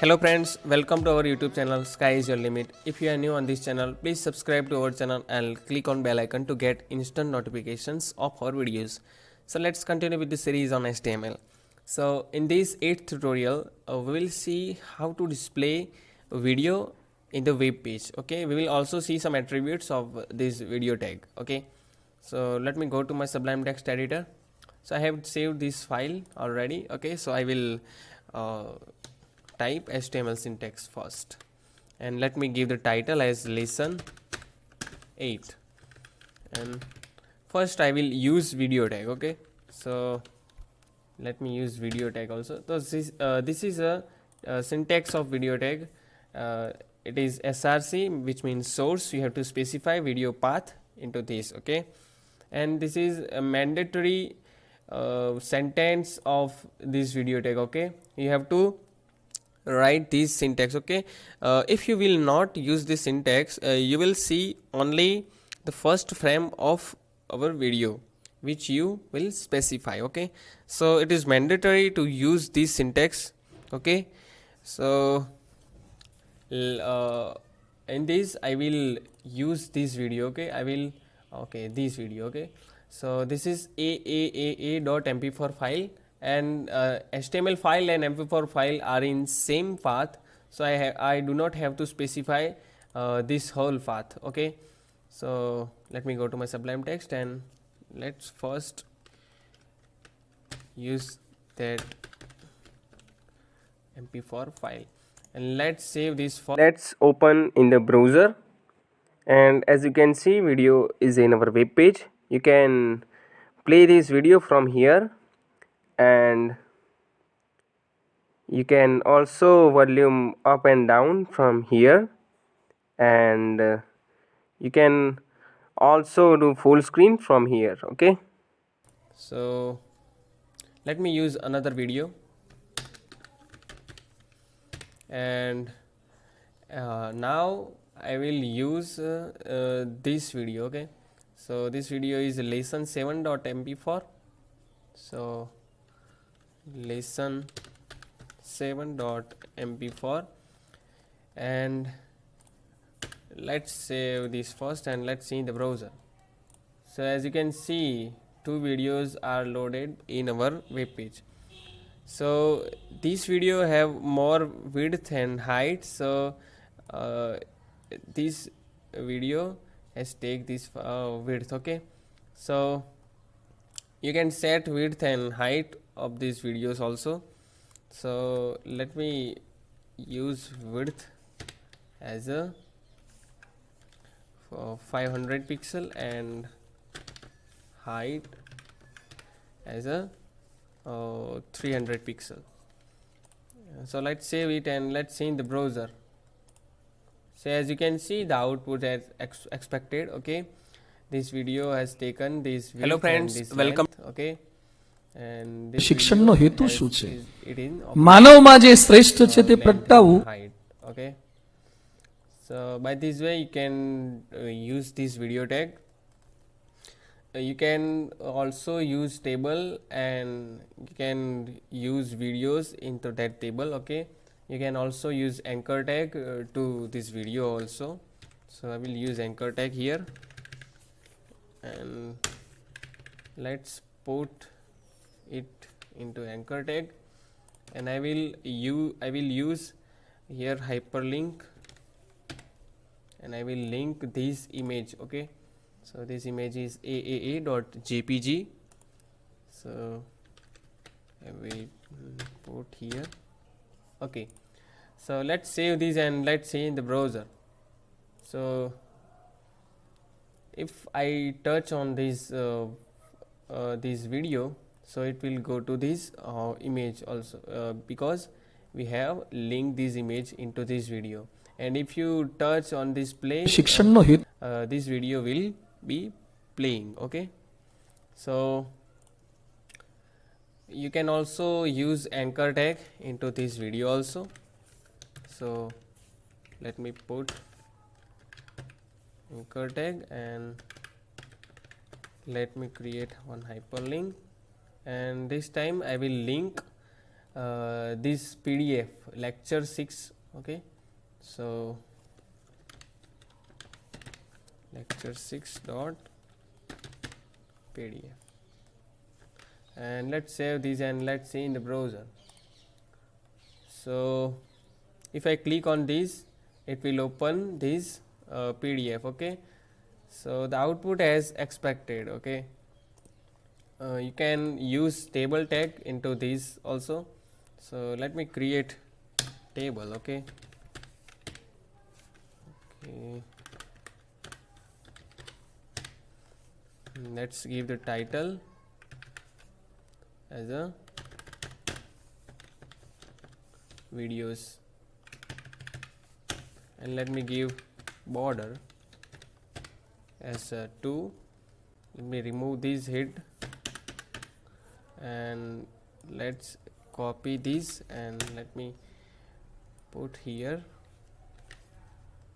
Hello friends, welcome to our YouTube channel Sky is your limit. If you are new on this channel, please subscribe to our channel and click on bell icon to get instant notifications of our videos. So let's continue with the series on HTML. So in this 8th tutorial, we will see how to display a video in the web page. Okay, we will also see some attributes of this video tag. Okay, so let me go to my Sublime Text editor. So I have saved this file already. Okay, so I will type HTML syntax first, and let me give the title as lesson 8, and first I will use video tag. Okay, so let me use video tag also. So this is a syntax of video tag. It is src, which means source. You have to specify video path into this. Okay, and this is a mandatory sentence of this video tag. Okay, you have to write this syntax. Okay, if you will not use this syntax, you will see only the first frame of our video which you will specify. Okay, so it is mandatory to use this syntax. Okay, so in this I will use this video. Okay, I will this video. Okay, so this is a.mp4 file, and HTML file and mp4 file are in same path, so I do not have to specify this whole path. Okay, so let me go to my Sublime Text, and let's first use that mp4 file, and let's save this file. Let's open in the browser, and as you can see, video is in our web page. You can play this video from here, and you can also volume up and down from here, and you can also do full screen from here. Okay, so let me use another video, and now I will use this video. Okay, so this video is lesson 7.mp4. so lesson 7.mp4, and let's save this first, and let's see in the browser. So as you can see, two videos are loaded in our web page. So this video have more width and height, so this video has take this width. Okay, so you can set width and height of these videos also. So let me use width as a 500 pixel and height as a 300 pixel. So let's save it, and let's see in the browser. So as you can see, the output as expected. Okay, this video has taken this width. Hello friends, and this welcome. Length. Okay, and this શિક્ષણનો હેતુ શું છે? it in માનવમાં જે શ્રેષ્ઠ છે તે પ્રગટાવવું. height. Okay, so by this way you can use this video tag. You can also use table, and you can use videos into that table. Okay, you can also use anchor tag to this video also. So I will use anchor tag here, and let's put it into anchor tag, and I will use here hyperlink, and I will link this image. Okay, so this image is aaa.jpg, so I will put here. Okay, so let's save this, and let's see in the browser. So if I touch on this video, so it will go to this image also, because we have linked this image into this video. And if you touch on this play, શિક્ષણનો હેતુ this video will be playing. Okay, so you can also use anchor tag into this video also. So let me put anchor tag, and let me create one hyperlink, and this time I will link this PDF lecture 6. Okay, so lecture 6 dot PDF, and let's save this and let's see in the browser. So if I click on this, it will open this PDF. Okay, so the output as expected. Okay, you can use table tag into this also. So let me create table. Okay, let's give the title as a videos, and let me give border as a 2. Let me remove this head, and let's copy this and let me put here,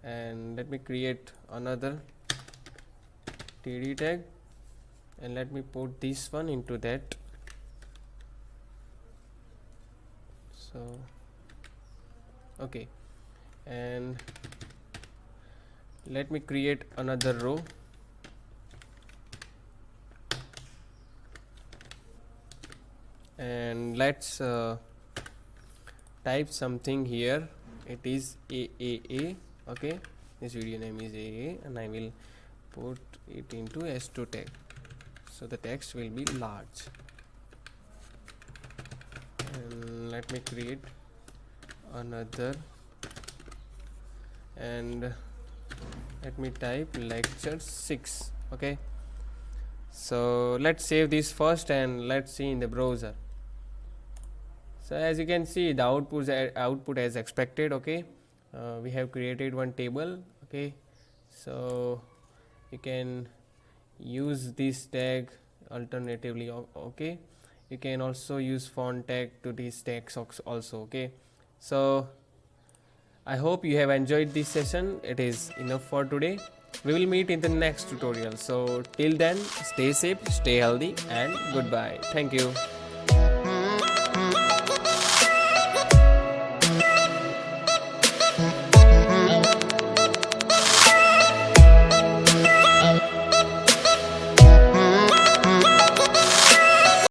and let me create another td tag, and let me put this one into that. So okay, and let me create another row, and let's type something here. It is AAA. Okay, this video name is AAA, and I will put it into S2 tag, so the text will be large. And let me create another, and let me type lecture 6. Okay, so let's save this first and let's see in the browser. So as you can see, the output as expected. Okay, we have created one table. Okay, so you can use this tag alternatively. Okay, you can also use font tag to these tags also. Okay, so I hope you have enjoyed this session. It is enough for today. We will meet in the next tutorial. So till then, stay safe, stay healthy, and goodbye. Thank you.